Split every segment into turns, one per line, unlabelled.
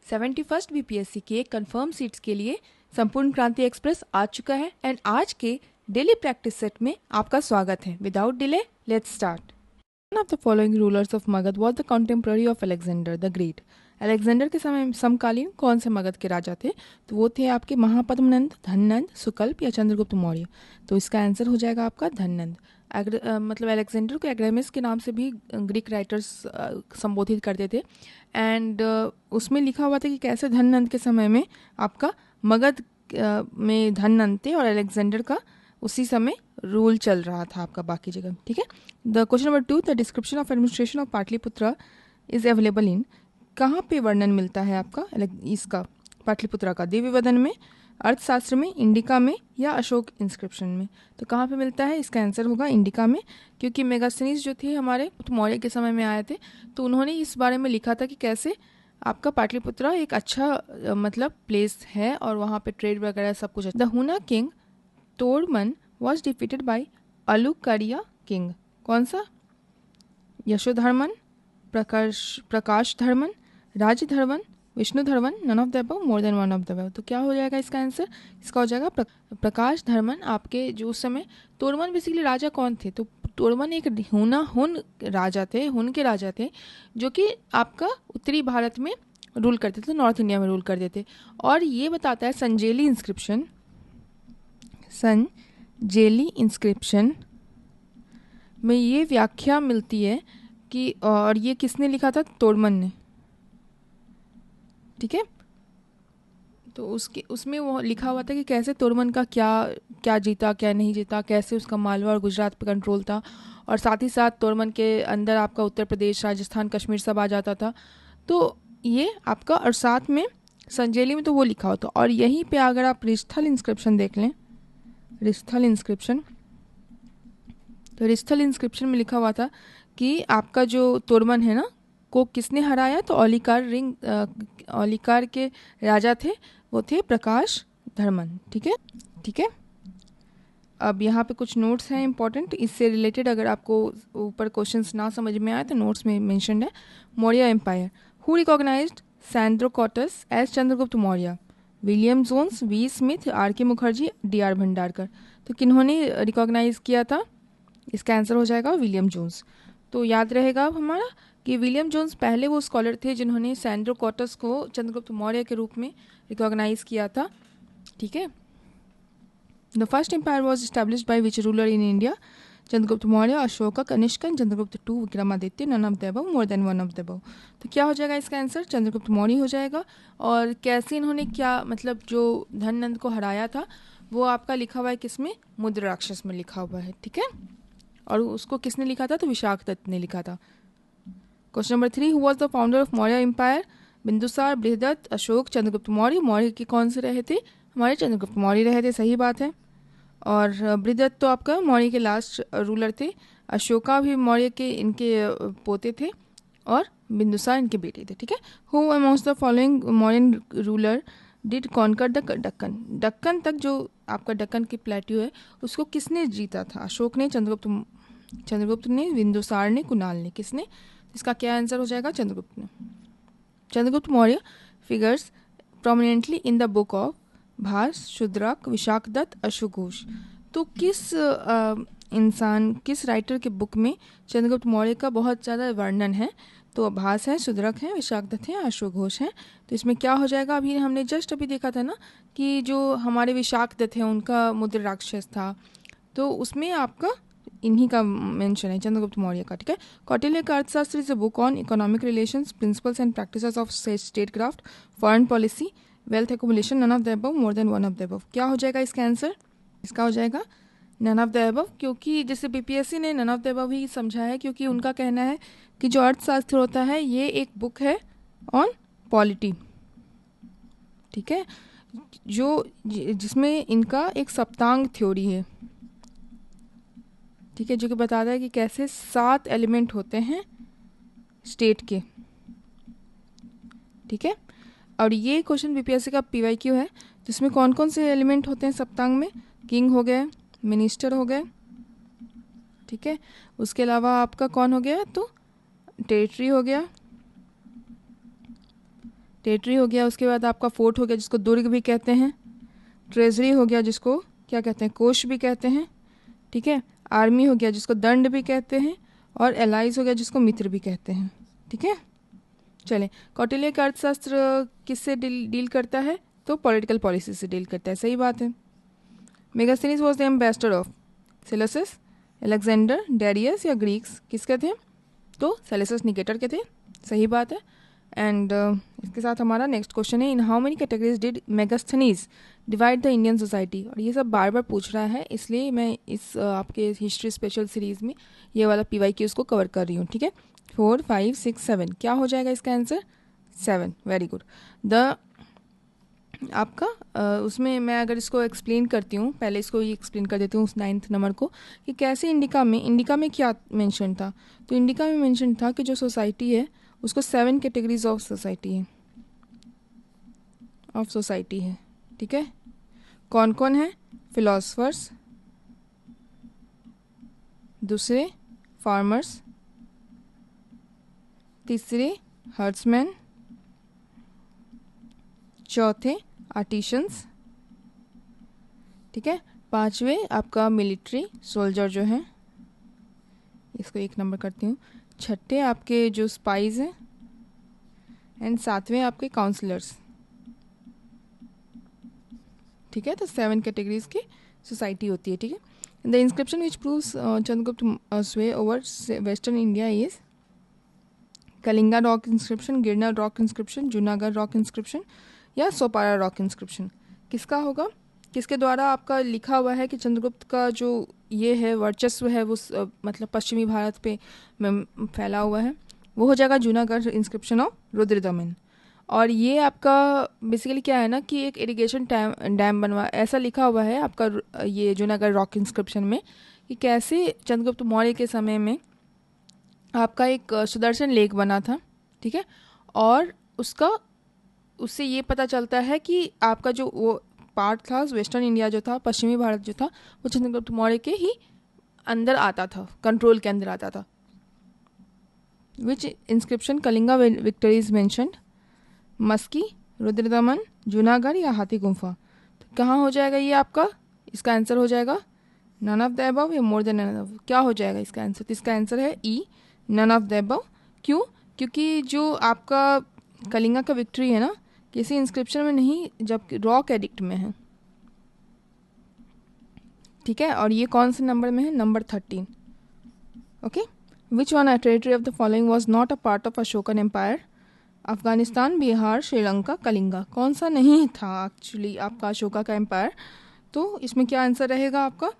71st BPSC के confirm seats के लिए संपूर्ण क्रांति एक्सप्रेस आ चुका है एंड आज के डेली प्रैक्टिस सेट में आपका स्वागत है। Without delay let's start. One of the following rulers of Magध was the contemporary of Alexander the Great. Alexander के समय समकालीन कौन से मगध के राजा थे? तो वो थे आपके महापद्मनंद, धननंद, सुकल्प या चंद्रगुप्त मौर्य। तो इसका आंसर हो जाएगा आपका धननंद। मतलब अलेक्जेंडर को एग्रेमिस के नाम से भी ग्रीक राइटर्स संबोधित करते थे एंड उसमें लिखा हुआ था कि कैसे धननंद के समय में आपका मगध में धननंद थे और अलेक्जेंडर का उसी समय रूल चल रहा था आपका बाकी जगह। ठीक है। The question number 2, the description of administration of Pataliputra is available in. कहाँ पे वर्णन मिलता है आपका इसका पाटलिपुत्रा का? देवीवदन में, अर्थशास्त्र में, इंडिका में या अशोक इंस्क्रिप्शन में? तो कहाँ पे मिलता है? इसका आंसर होगा इंडिका में, क्योंकि मेगास्थनीज जो थे हमारे मौर्य के समय में आए थे तो उन्होंने इस बारे में लिखा था कि कैसे आपका पाटलिपुत्रा एक अच्छा मतलब प्लेस है और वहाँ पे ट्रेड वगैरह सब कुछ है। The Huna king Toramana was defeated by Aulikara king. कौन सा? Yashodharman, Prakash Dharman, Rajdharman, Vishnudharman, none of the above, more than one of the above. तो क्या हो जाएगा इसका आंसर? इसका हो जाएगा प्रकाश धर्मन। आपके जो उस समय तोड़मन बेसिकली राजा कौन थे? तो तोड़मन एक हुन राजा थे, हुन के राजा थे जो कि आपका उत्तरी भारत में रूल करते थे, नॉर्थ इंडिया में रूल करते थे। और ये बताता है संजेली इंस्क्रिप्शन में ये व्याख्या मिलती है कि, और ये किसने लिखा था? तोड़मन ने। ठीक है। तो उसमें वो लिखा हुआ था कि कैसे तोड़मन का क्या जीता, क्या नहीं जीता, कैसे उसका मालवा और गुजरात पे कंट्रोल था और साथ ही साथ तोड़मन के अंदर आपका उत्तर प्रदेश, राजस्थान, कश्मीर सब आ जाता था। तो ये आपका, और साथ में संजेली में तो वो लिखा होता। और यहीं पे अगर आप रिस्थल इंस्क्रिप्शन देख लें, रिस्थल इंस्क्रिप्शन, तो रिस्थल इंस्क्रिप्शन में लिखा हुआ था कि आपका जो तोड़मन है ना को किसने हराया? तो औलिकार के राजा थे, वो थे प्रकाश धर्मन। ठीक है। ठीक है। अब यहाँ पे कुछ नोट्स हैं इंपॉर्टेंट, इससे रिलेटेड अगर आपको ऊपर क्वेश्चंस ना समझ में आए तो नोट्स में मेंशन्ड है। Maurya empire, who recognised Sandrocottus as Chandragupta Maurya? William Jones, V Smith, R K Mukherjee, D R Bhandarkar. तो किन्होंने रिकॉग्नाइज किया था? इसका आंसर हो जाएगा विलियम जोन्स। तो याद रहेगा अब हमारा कि विलियम जोन्स पहले वो स्कॉलर थे जिन्होंने सैंड्रोकॉटस को चंद्रगुप्त मौर्य के रूप में रिकॉग्नाइज किया था। ठीक है। The first empire was established by which ruler in India? Chandragupta Maurya, Ashoka, Kanishka, Chandragupta two, Vikramaditya, none of the above, more than one of the above. तो क्या हो जाएगा इसका आंसर? चंद्रगुप्त मौर्य हो जाएगा। और कैसे इन्होंने क्या मतलब जो धननंद को हराया था वो आपका लिखा हुआ है किसमें? मुद्र राक्षस में लिखा हुआ है। ठीक है। और उसको किसने लिखा था? तो विशाख दत्त ने लिखा था। Question number 3, who was the founder of Maurya empire? Bindusara, Brihadratha, Ashoka, Chandragupta Maurya. Maurya के कौन से रहे थे? हमारे चंद्रगुप्त मौर्य रहे थे, सही बात है। और बृहदत्त तो आपका मौर्य के लास्ट रूलर थे। अशोका भी मौर्य के इनके पोते थे और बिंदुसार इनके बेटे थे। ठीक है। Who amongst the following Mauryan ruler did conquer the Deccan? Deccan तक जो आपका डक्कन की प्लेट्यू है उसको किसने जीता था? अशोक ने, चंद्रगुप्त ने, बिंदुसार ने, कुणाल ने। किसने? इसका क्या आंसर हो जाएगा? चंद्रगुप्त ने। Chandragupta Maurya figures prominently in the book of Bhasa, Shudraka, Vishakha Datta, अश्वघोष। तो किस राइटर के बुक में चंद्रगुप्त मौर्य का बहुत ज़्यादा वर्णन है? तो भास है, शूद्रक है, विशाख दत्त है, अश्वघोष है। तो इसमें क्या हो जाएगा? अभी हमने जस्ट अभी देखा था ना कि जो हमारे विशाख दत्त है उनका मुद्र राक्षस था, तो उसमें आपका इन्हीं का मेंशन है, चंद्रगुप्त मौर्य का। ठीक है। कौटिल्य का Arthashastra is a book on economic relations, principles and practices of statecraft, foreign policy, wealth accumulation, none of the above, more than one of the above. क्या हो जाएगा इसका आंसर? इसका हो जाएगा नन ऑफ द अबव, क्योंकि जैसे बीपीएससी ने नन ऑफ द अबव ही समझा है, क्योंकि उनका कहना है कि जो अर्थशास्त्र होता है ये एक बुक है ऑन पॉलिटी। ठीक है। जिसमें इनका एक सप्तांग थ्योरी है। ठीक है। जो कि बताता है कि कैसे 7 एलिमेंट होते हैं स्टेट के। ठीक है। और ये क्वेश्चन बीपीएससी का पीवाईक्यू है, जिसमें कौन कौन से एलिमेंट होते हैं सप्तांग में? किंग हो गए, मिनिस्टर हो गए। ठीक है। उसके अलावा आपका कौन हो गया? तो टेरिटरी हो गया, टेरिटरी हो गया, उसके बाद आपका फोर्ट हो गया जिसको दुर्ग भी कहते हैं, ट्रेजरी हो गया जिसको क्या कहते हैं, कोष भी कहते हैं, ठीक है, आर्मी हो गया जिसको दंड भी कहते हैं, और एलाइज हो गया जिसको मित्र भी कहते हैं, ठीक है। चलें, कौटिल्य का अर्थशास्त्र किससे डील करता है, तो पॉलिटिकल पॉलिसी से डील करता है, सही बात है। Megasthenes was the ambassador of Seleucus, Alexander, Darius या ग्रीक्स, किसके थे, तो सेलेसियस निकेटर के थे, सही बात है। एंड इसके साथ हमारा नेक्स्ट क्वेश्चन है, in how many categories did Megasthenes divide the Indian society. और ये सब बार बार पूछ रहा है, इसलिए मैं इस आपके हिस्ट्री स्पेशल सीरीज़ में ये वाला PYQ को कवर कर रही हूँ, ठीक है। 4, 5, 6, 7 क्या हो जाएगा इसका आंसर, 7, वेरी गुड। द आपका उसमें मैं अगर इसको एक्सप्लेन करती हूँ, पहले इसको ही एक्सप्लेन कर देती हूँ उस 9th नंबर को, कि कैसे इंडिका में क्या मेंशन था। तो इंडिका में मेंशन था कि जो सोसाइटी है उसको 7 कैटेगरीज ऑफ सोसाइटी है, ठीक है। कौन कौन है, फिलोसफर्स, दूसरे फार्मर्स, तीसरे हर्ट्समैन, चौथे आर्टिशंस, ठीक है, पांचवे आपका मिलिट्री सोल्जर जो है, इसको 1 नंबर करती हूँ, छठे आपके जो स्पाइज हैं, एंड सातवें आपके काउंसलर्स, ठीक है। तो 7 कैटेगरीज की सोसाइटी होती है, ठीक है। The inscription which proves Chandragupta sway over western India is Kalinga rock inscription, Girnar rock inscription, Junagadh rock inscription या सोपारा रॉक इंस्क्रिप्शन। किसका होगा, किसके द्वारा आपका लिखा हुआ है कि चंद्रगुप्त का जो ये है वर्चस्व है वो मतलब पश्चिमी भारत पे फैला हुआ है, वो हो जाएगा जूनागढ़ इंस्क्रिप्शन ऑफ रुद्रदमन। और ये आपका बेसिकली क्या है ना कि एक इरिगेशन डैम बनवा, ऐसा लिखा हुआ है आपका ये जूनागढ़ रॉक इंस्क्रिप्शन में, कि कैसे चंद्रगुप्त मौर्य के समय में आपका एक सुदर्शन लेक बना था, ठीक है। और उससे ये पता चलता है कि आपका जो वो पार्ट था वेस्टर्न इंडिया जो था, पश्चिमी भारत जो था, वो चंद्रगुप्त मौर्य के ही अंदर आता था, कंट्रोल के अंदर आता था। Which inscription Kalinga victory is mentioned, Maski, Rudradaman, Junagadh या हाथी गुम्फा। तो कहाँ हो जाएगा ये आपका, इसका आंसर हो जाएगा नन ऑफ द अबव या मोर देन नन ऑफ, क्या हो जाएगा इसका आंसर, तो इसका आंसर है ई, नन ऑफ द अबव। क्यों, क्योंकि जो आपका कलिंगा का विक्ट्री है ना, किसी इंस्क्रिप्शन में नहीं, जबकि रॉक एडिक्ट में है, ठीक है। और ये कौन से नंबर में है, number 13, okay. Which one territory of the following was not a part of Ashokan empire, Afghanistan, Bihar, Sri Lanka, Kalinga. कौन सा नहीं था एक्चुअली आपका अशोका का एम्पायर, तो इसमें क्या आंसर रहेगा आपका,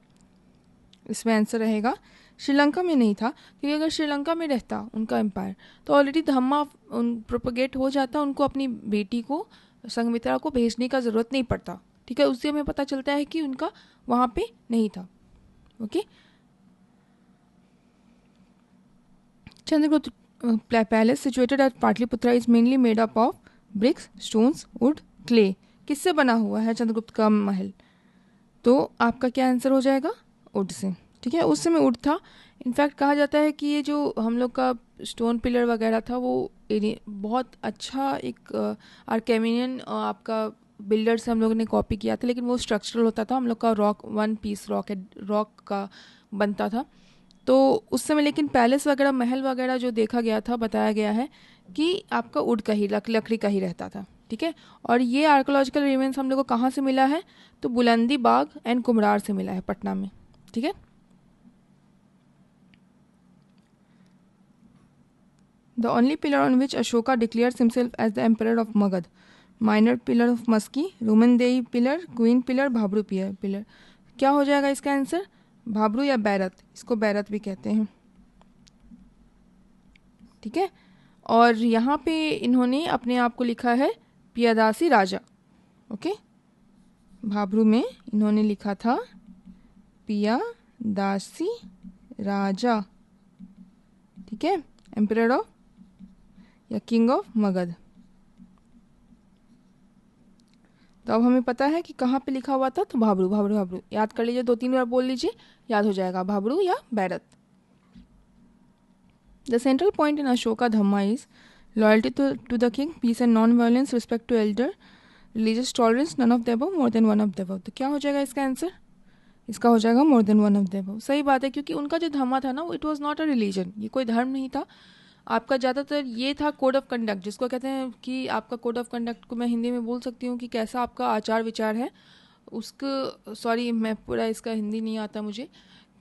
इसमें आंसर रहेगा श्रीलंका में नहीं था, क्योंकि अगर श्रीलंका में रहता उनका एम्पायर तो ऑलरेडी धम्मा प्रोपोगेट हो जाता, उनको अपनी बेटी को संघमित्रा को भेजने का ज़रूरत नहीं पड़ता, ठीक है। उससे हमें पता चलता है कि उनका वहाँ पे नहीं था, okay. Chandragupta palace situated at Pataliputra is mainly made up of bricks, stones, wood, clay. किससे बना हुआ है चंद्रगुप्त का महल, तो आपका क्या आंसर हो जाएगा, वुड से, ठीक है। उस समय वुड था, इनफैक्ट कहा जाता है कि ये जो हम लोग का स्टोन पिलर वगैरह था वो बहुत अच्छा एक आर्केमिनियन आपका बिल्डर से हम लोगों ने कॉपी किया था, लेकिन वो स्ट्रक्चरल होता था, हम लोग का रॉक 1 पीस रॉक का बनता था। तो उस समय लेकिन पैलेस वगैरह महल वगैरह जो देखा गया था, बताया गया है कि आपका वुड का ही लकड़ी का ही रहता था, ठीक है। और ये आर्कोलॉजिकल रिमेन्स हम लोग को कहाँ से मिला है, तो बुलंदी बाग एंड कुम्हरार से मिला है, पटना में, ठीक है। The only pillar on which Ashoka declares himself as the emperor of Magad, minor pillar of Maski, Rumandehi pillar, Queen pillar, Bhabru pillar। क्या हो जाएगा इसका आंसर, भाबरू या बैरत, इसको बैरत भी कहते हैं, ठीक है। और यहाँ पे इन्होंने अपने आप को लिखा है पियादासी राजा, ओके। भाबरू में इन्होंने लिखा था पियादासी राजा, ठीक है, एम्परर ऑफ या किंग ऑफ मगध। तो अब हमें पता है कि कहाँ पे लिखा हुआ था, तो भाबरू भाबरू भाबरू याद कर लीजिए, 2-3 बार बोल लीजिए, याद हो जाएगा, भाबरू या Bairat. The central point in Ashoka Dhamma is loyalty to the king, peace and non violence, respect to elder, religious tolerance, none of the above, more than one of the above. तो क्या हो जाएगा इसका आंसर? इसका हो जाएगा more than one of the above. सही बात है, क्योंकि उनका जो धर्म था ना, it was not a religion, ये कोई धर्म नहीं था आपका। ज़्यादातर ये था कोड ऑफ कंडक्ट, जिसको कहते हैं कि आपका कोड ऑफ कंडक्ट को मैं हिंदी में बोल सकती हूँ कि कैसा आपका आचार विचार है उसको। सॉरी, मैं पूरा इसका हिंदी नहीं आता मुझे,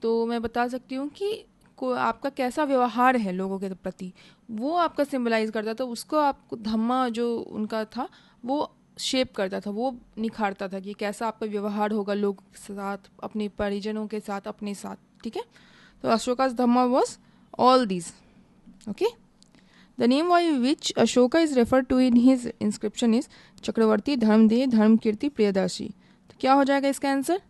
तो मैं बता सकती हूँ कि आपका कैसा व्यवहार है लोगों के प्रति, वो आपका सिंबलाइज करता था। उसको आपको धम्मा जो उनका था वो शेप करता था, वो निखारता था कि कैसा आपका व्यवहार होगा लोगों के साथ, अपने परिजनों के साथ, अपने साथ। ठीक है, तो अशोका's धम्मा was all these. Okay, the name by which Ashoka is referred to in his inscription is चक्रवर्ती, धर्मदेव, धर्मकीर्ति, प्रियदर्शी। तो क्या हो जाएगा इसका आंसर?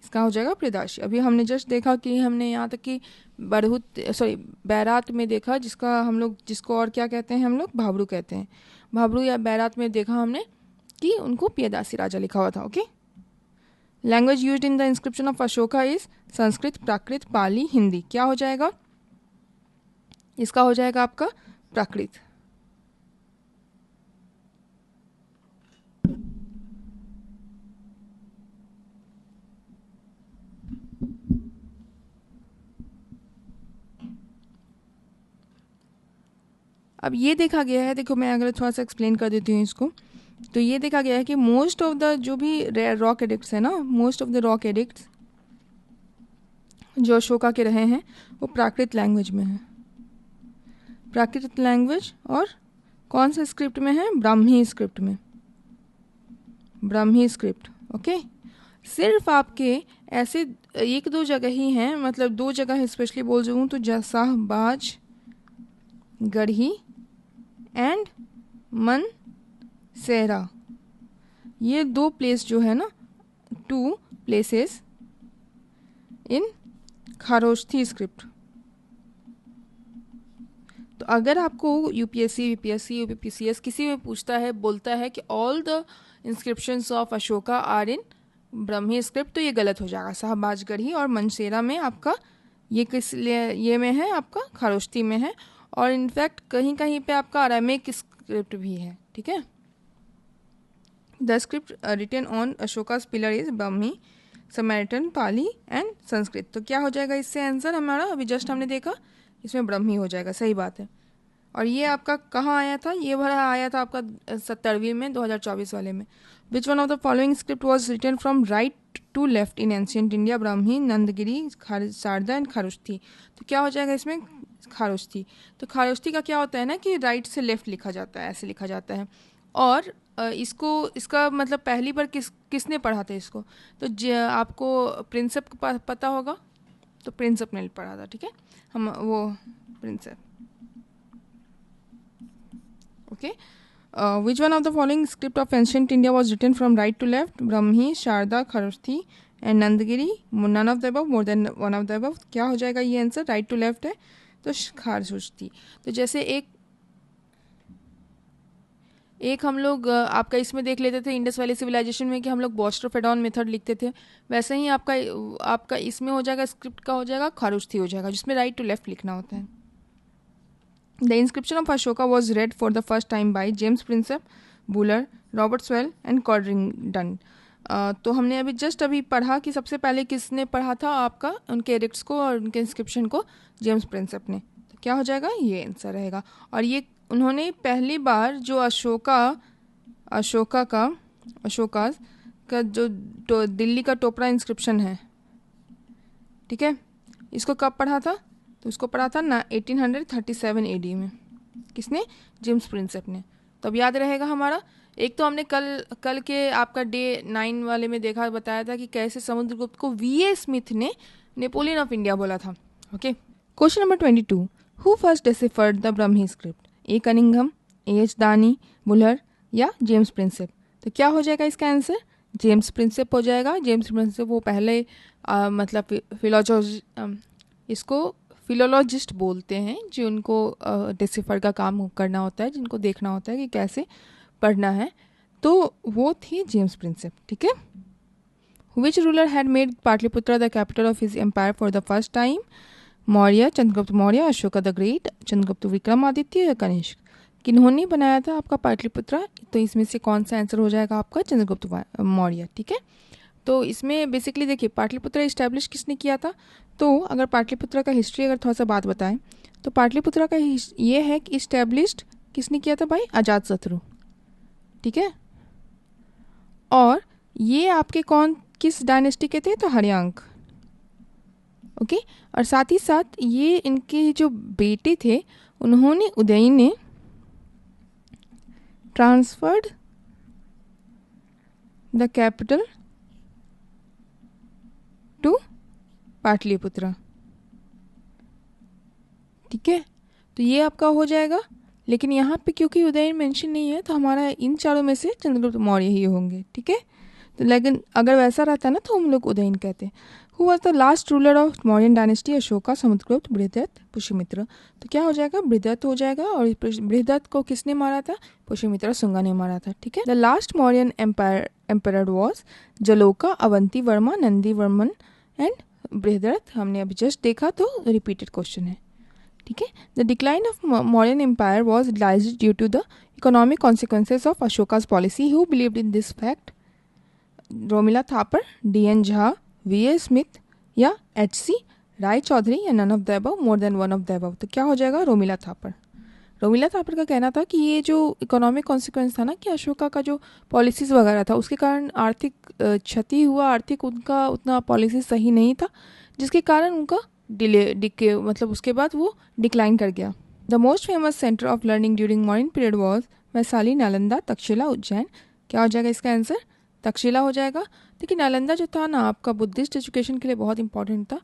इसका हो जाएगा प्रियदर्शी। अभी हमने जस्ट देखा कि हमने यहाँ तक कि बैरात में देखा, जिसको और क्या कहते हैं हम लोग, भाबरू कहते हैं। भाबरू या बैरात में देखा हमने कि उनको प्रियदासी राजा लिखा हुआ था। Okay, language used in the inscription of Ashoka is Sanskrit, Prakrit, Pali, Hindi. क्या हो जाएगा? इसका हो जाएगा आपका प्राकृत। अब ये देखा गया है, देखो मैं अगर थोड़ा सा एक्सप्लेन कर देती हूँ इसको, तो ये देखा गया है कि मोस्ट ऑफ द जो भी रॉक एडिक्ट्स है ना, most of the rock addicts जो अशोका के रहे हैं वो प्राकृत लैंग्वेज में है। प्राकृत लैंग्वेज और कौन सा स्क्रिप्ट में है? ब्राह्मी स्क्रिप्ट में, ब्राह्मी स्क्रिप्ट। ओके, सिर्फ आपके ऐसे एक दो जगह ही हैं, मतलब दो जगह स्पेशली बोल दूँ तो शाहबाज गढ़ी एंड मनसेरा, ये दो प्लेस जो है ना, 2 प्लेसेस इन खारोस्थी स्क्रिप्ट। तो अगर आपको यूपीएससी, वीपीएससी, यूपीपीसीएस किसी में पूछता है, बोलता है कि all the inscriptions of Ashoka are in Brahmi script, तो ये गलत हो जाएगा। शाहबाजगढ़ी और मनसेरा में आपका ये किस लिए ये में है? आपका खारोस्ती में है, और इनफैक्ट कहीं कहीं पे आपका अरामिक स्क्रिप्ट भी है। ठीक है, the script written on Ashoka's pillar is Brahmi, Samaritan, Pali and Sanskrit. तो क्या हो जाएगा इससे आंसर हमारा? अभी जस्ट हमने देखा इसमें ब्राह्मी हो जाएगा। सही बात है। और ये आपका कहाँ आया था? ये भरा आया था आपका 70वीं में, 2024 वाले में। Which one of the following script was written from right to left in ancient India? Brahmi, Nandgiri, Sharada and Kharoshthi. तो क्या हो जाएगा इसमें? खारोस्थी। तो खारोस्थी का क्या होता है ना कि राइट से लेफ्ट लिखा जाता है, ऐसे लिखा जाता है। और इसका मतलब पहली बार किसने पढ़ा था इसको? तो आपको प्रिंसेप पता होगा, तो प्रिंसेप ने पढ़ा था। ठीक है, हम वो Prinsep. Okay, which one of the following script of ancient India was written from right to left? Brahmi, Sharda, Kharosthi and Nandagiri. None of the above, more than one of the above. क्या हो जाएगा ये answer? Right to left है तो खारसुस्ती। तो जैसे एक हम लोग आपका इसमें देख लेते थे इंडस वैली सिविलाइजेशन में कि हम लोग बॉस्ट्रोफेडॉन मेथड लिखते थे, वैसे ही आपका इसमें हो जाएगा, स्क्रिप्ट का हो जाएगा खारसुस्ती हो जाएगा, जिसमें राइट टू लेफ्ट लिखना होता है। The inscription of Ashoka was read for the first time by James Prinsep, Buller, Robert Swell and Codrington. तो हमने अभी पढ़ा कि सबसे पहले किसने पढ़ा था आपका उनके एडिक्ट्स को और उनके इंस्क्रिप्शन को? जेम्स प्रिंसेप ने। तो क्या हो जाएगा? ये आंसर रहेगा। और ये उन्होंने पहली बार जो अशोका का जो दिल्ली का टोपरा इंस्क्रिप्शन है, ठीक है, इसको कब पढ़ा था? तो उसको पढ़ा था ना 1837 AD में। किसने? जेम्स प्रिंसेप ने। तो अब याद रहेगा हमारा। एक तो हमने कल के आपका डे 9 वाले में बताया था कि कैसे समुद्रगुप्त को वीए स्मिथ ने नेपोलियन ऑफ इंडिया बोला था। Okay, question number 22, who first deciphered the Brahmi script? A Cunningham, H दानी, बुलर या जेम्स प्रिंसेप? तो क्या हो जाएगा इसका आंसर? जेम्स प्रिंसेप हो जाएगा। जेम्स प्रिंसेप वो पहले मतलब इसको फिलोलॉजिस्ट बोलते हैं, जो उनको डिसिफर का काम करना होता है, जिनको देखना होता है कि कैसे पढ़ना है, तो वो थी जेम्स प्रिंसेप। ठीक है, which ruler had made Pataliputra the capital of his empire for the first time? Maurya, Chandragupta Maurya, Ashoka the great, Chandragupta Vikramaditya या कनिष्क। किन्होंने बनाया था आपका पाटलिपुत्र? तो इसमें से कौन सा आंसर हो जाएगा आपका? चंद्रगुप्त मौर्य। ठीक है, तो इसमें बेसिकली देखिए पाटलिपुत्र इस्टेब्लिश किसने किया था। तो अगर पाटलिपुत्र का हिस्ट्री अगर थोड़ा सा बात बताएं तो पाटलिपुत्र का ये है कि इस्टेब्लिश्ड किसने किया था भाई? अजातशत्रु। ठीक है, और ये आपके किस डायनेस्टी के थे? तो हर्यांक। ओके, और साथ ही साथ ये इनके जो बेटे थे उन्होंने उदयन ने transferred the capital to Pataliputra. ठीक है, तो ये आपका हो जाएगा, लेकिन यहाँ पे क्योंकि उदयन मेंशन नहीं है तो हमारा इन चारों में से चंद्रगुप्त मौर्य ही होंगे। ठीक है, तो लेकिन अगर वैसा रहता ना तो हम लोग उदयन कहते। Who was the last ruler of Mauryan dynasty? Ashoka, Samudragupta, Brihadatta, Pushyamitra. तो क्या हो जाएगा? बृहदत्त हो जाएगा। और बृहदत्त को किसने मारा था? पुष्यमित्र शुंगा ने मारा था। ठीक है, the last Mauryan empire was Jaloka, Avanti Varma, Nandi Varman and Brihadatta. हमने अभी जस्ट देखा, तो रिपीटेड क्वेश्चन है। ठीक है, the decline of Mauryan empire was realized due to the economic consequences of Ashoka's policy. Who believed in this fact? Romila Thapar, D N. Jha, V A. Smith या एच.सी. राय चौधरी या none of the above, more than one of the above. तो क्या हो जाएगा? रोमिला थापर। रोमिला थापर का कहना था कि ये जो इकोनॉमिक कॉन्सिक्वेंस था ना कि अशोका का जो पॉलिसीज़ वगैरह था उसके कारण आर्थिक क्षति हुआ, आर्थिक उनका उतना पॉलिसी सही नहीं था, जिसके कारण उनका मतलब उसके बाद वो डिक्लाइन कर गया। The most famous centre of learning during modern period was Vaishali, Nalanda, Takshashila, Ujjain. क्या हो जाएगा इसका आंसर? तक्षशिला हो जाएगा। देखिए नालंदा जो था ना आपका बुद्धिस्ट एजुकेशन के लिए बहुत इंपॉर्टेंट था,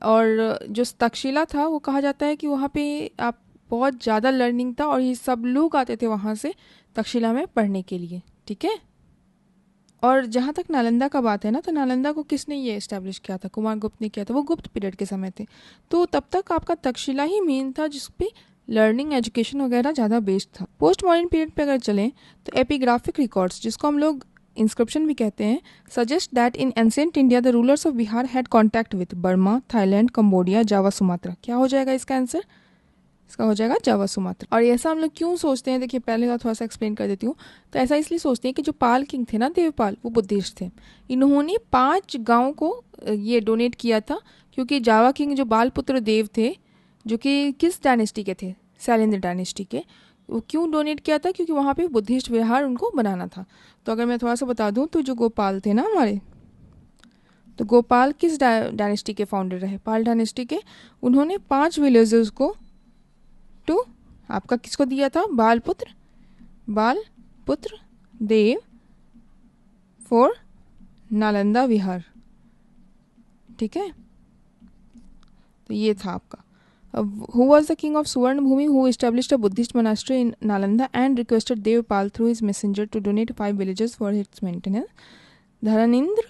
और जो तक्षशिला था वो कहा जाता है कि वहाँ पे आप बहुत ज़्यादा लर्निंग था और ये सब लोग आते थे वहाँ से तक्षशिला में पढ़ने के लिए। ठीक है, और जहाँ तक नालंदा का बात है ना, तो नालंदा को किसने ये इस्टेब्लिश किया था? कुमार गुप्त ने किया था। वो गुप्त पीरियड के समय थे, तो तब तक आपका तक्षशिला ही मेन था जिस पे लर्निंग एजुकेशन वगैरह ज़्यादा बेस्ड था। पोस्ट मॉडर्न पीरियड पे अगर चलें तो एपिग्राफिक रिकॉर्ड्स, जिसको हम लोग इंस्क्रिप्शन भी कहते हैं, suggest that in ancient India the rulers of Bihar had contact with Burma, Thailand, Cambodia, Java, Sumatra. क्या हो जाएगा इसका आंसर? इसका हो जाएगा जावा, सुमात्रा। और ऐसा हम लोग क्यों सोचते हैं? देखिए पहले का थोड़ा सा एक्सप्लेन कर देती हूँ। तो ऐसा इसलिए सोचते हैं कि जो पाल किंग थे ना, देवपाल, वो बुद्धिस्ट थे। इन्होंने 5 गाँव को ये डोनेट किया था, क्योंकि जावा किंग जो बालपुत्र देव थे, जो कि किस डायनेस्टी के थे? शैलेंद्र डायनेस्टी के। वो क्यों डोनेट किया था? क्योंकि वहाँ पे बुद्धिस्ट विहार उनको बनाना था। तो अगर मैं थोड़ा सा बता दूँ तो जो गोपाल थे ना हमारे, तो गोपाल किस डायनेस्टी के फाउंडर रहे? पाल डायनेस्टी के। उन्होंने 5 विलेजेस को टू आपका किसको दिया था? बालपुत्र देव फॉर नालंदा विहार। ठीक है, तो ये था आपका। Who was the king of Suvarnabhumi who established a Buddhist monastery in Nalanda and requested Devpal through his messenger to donate 5 villages for its maintenance? धरणींद्र,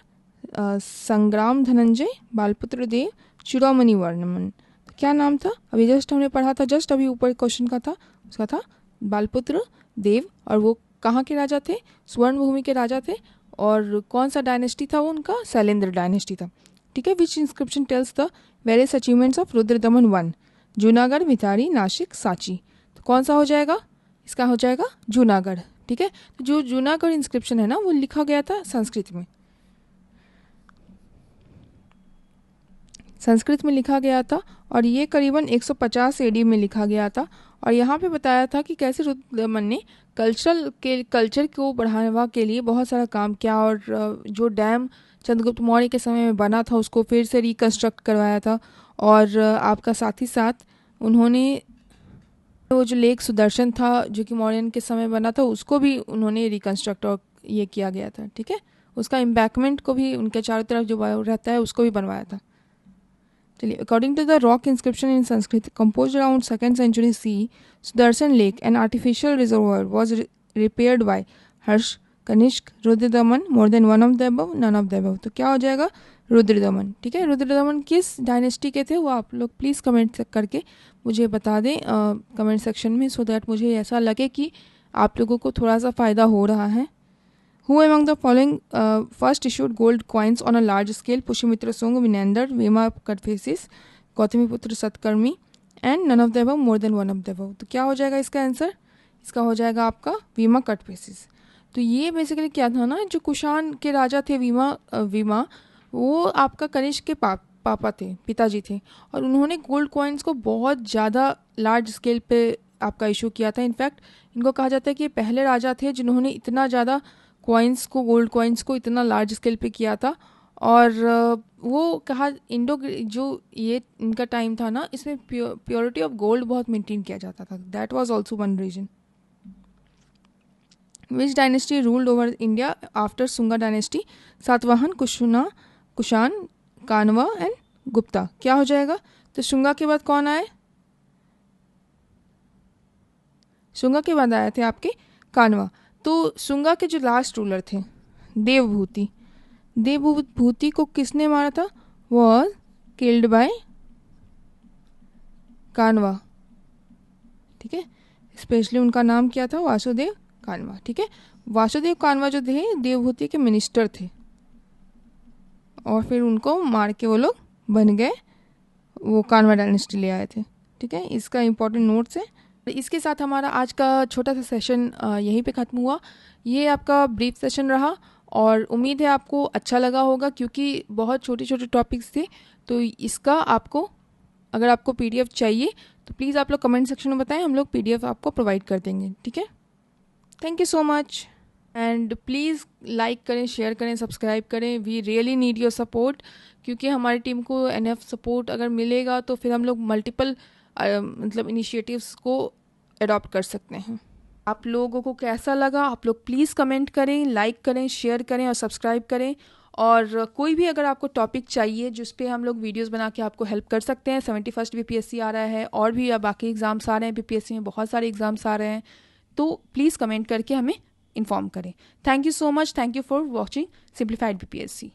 संग्राम धनंजय, बालपुत्र देव, चूड़ामणि वर्णमन। तो क्या नाम था? अभी जस्ट हमने पढ़ा था, जस्ट अभी ऊपर क्वेश्चन का था, उसका था बालपुत्र देव। और वो कहाँ के राजा थे? सुवर्णभूमि के राजा थे। और कौन सा डायनेस्टी था वो उनका? शैलेंद्र डायनेस्टी था। ठीक है, which inscription tells the various achievements of Rudradaman 1? Junagadh, Bhitari, Nashik, Sanchi. तो कौन सा हो जाएगा? इसका हो जाएगा जूनागढ़। ठीक है, तो जो जूनागढ़ इंस्क्रिप्शन है ना वो लिखा गया था संस्कृत में। संस्कृत में लिखा गया था और ये करीबन 150 एडी में लिखा गया था। और यहाँ पे बताया था कि कैसे रुद्रदमन ने कल्चर को बढ़ावा के लिए बहुत सारा काम किया, और जो डैम चंद्रगुप्त मौर्य के समय में बना था उसको फिर से रिकंस्ट्रक्ट करवाया था। और आपका साथ ही साथ उन्होंने वो जो लेक सुदर्शन था जो कि मौर्यन के समय बना था उसको भी उन्होंने रिकंस्ट्रक्ट और ये किया गया था। ठीक है, उसका एम्बैकमेंट को भी उनके चारों तरफ जो रहता है उसको भी बनवाया था। चलिए, according to the rock inscription in Sanskrit composed around 2nd century CE, Sudarshan lake an artificial reservoir was repaired by Harsha, Kanishka, Rudradaman, more than one of the above, none of the above. तो क्या हो जाएगा? रुद्रदमन। ठीक है, रुद्रदमन किस डायनेस्टी के थे वो आप लोग प्लीज़ कमेंट करके मुझे बता दें कमेंट सेक्शन में, सो दैट मुझे ऐसा लगे कि आप लोगों को थोड़ा सा फ़ायदा हो रहा है। Who among the following first issued gold coins on a large scale? Pushyamitra Shunga, Menander, Vima Kadphises, Gautamiputra Satakarni and none of the above more than one of the above. तो क्या हो जाएगा इसका आंसर? इसका हो जाएगा आपका वीमा कटपेसिस। तो ये बेसिकली क्या था ना, जो कुषाण के राजा थे वीमा, वो आपका कनिष्क के पापा थे, पिताजी थे, और उन्होंने गोल्ड कॉइन्स को बहुत ज़्यादा लार्ज स्केल पे आपका इशू किया था। इनफैक्ट इनको कहा जाता है कि ये पहले राजा थे जिन्होंने इतना ज़्यादा कॉइन्स को, गोल्ड कॉइन्स को इतना लार्ज स्केल पे किया था। और वो कहा जो ये इनका टाइम था ना, इसमें प्योरिटी ऑफ गोल्ड बहुत मेंटेन किया जाता था। That was also one reason. Which dynasty ruled over India after Sunga dynasty? Satavahana, Kushan, Kanva and Gupta. क्या हो जाएगा? तो शुंगा के बाद कौन आए? शुंगा के बाद आए थे आपके कानवा। तो शुंगा के जो लास्ट रूलर थे देवभूति को किसने मारा था? वॉज किल्ड बाय कानवा। ठीक है, स्पेशली उनका नाम क्या था? वासुदेव कानवा। ठीक है, वासुदेव कानवा जो थे देवभूति के मिनिस्टर थे, और फिर उनको मार के वो लोग बन गए, वो कानवा डायनेस्टी ले आए थे। ठीक है, इसका इम्पोर्टेंट नोट्स है। इसके साथ हमारा आज का छोटा सा सेशन यहीं पे ख़त्म हुआ। ये आपका ब्रीफ सेशन रहा और उम्मीद है आपको अच्छा लगा होगा, क्योंकि बहुत छोटे छोटे टॉपिक्स थे। तो इसका अगर आपको PDF चाहिए तो प्लीज़ आप लोग कमेंट सेक्शन में बताएं, हम लोग PDF आपको प्रोवाइड कर देंगे। ठीक है, thank you so much, and please like करें, शेयर करें, सब्सक्राइब करें। We really need your support, क्योंकि हमारी टीम को एनफ सपोर्ट अगर मिलेगा तो फिर हम लोग मल्टीपल इनिशिएटिव्स को अडॉप्ट कर सकते हैं। आप लोगों को कैसा लगा आप लोग प्लीज़ कमेंट करें, लाइक करें, शेयर करें और सब्सक्राइब करें। और कोई भी अगर आपको टॉपिक चाहिए जिस पे हम लोग वीडियोस बना के आपको हेल्प कर सकते हैं। 71st BPSC आ रहा है और भी बाकी एग्ज़ाम्स आ रहे हैं, BPSC में बहुत सारे एग्ज़ाम्स आ रहे हैं, तो प्लीज़ कमेंट करके हमें इन्फॉर्म करें। Thank you so much, thank you for watching simplified BPSC।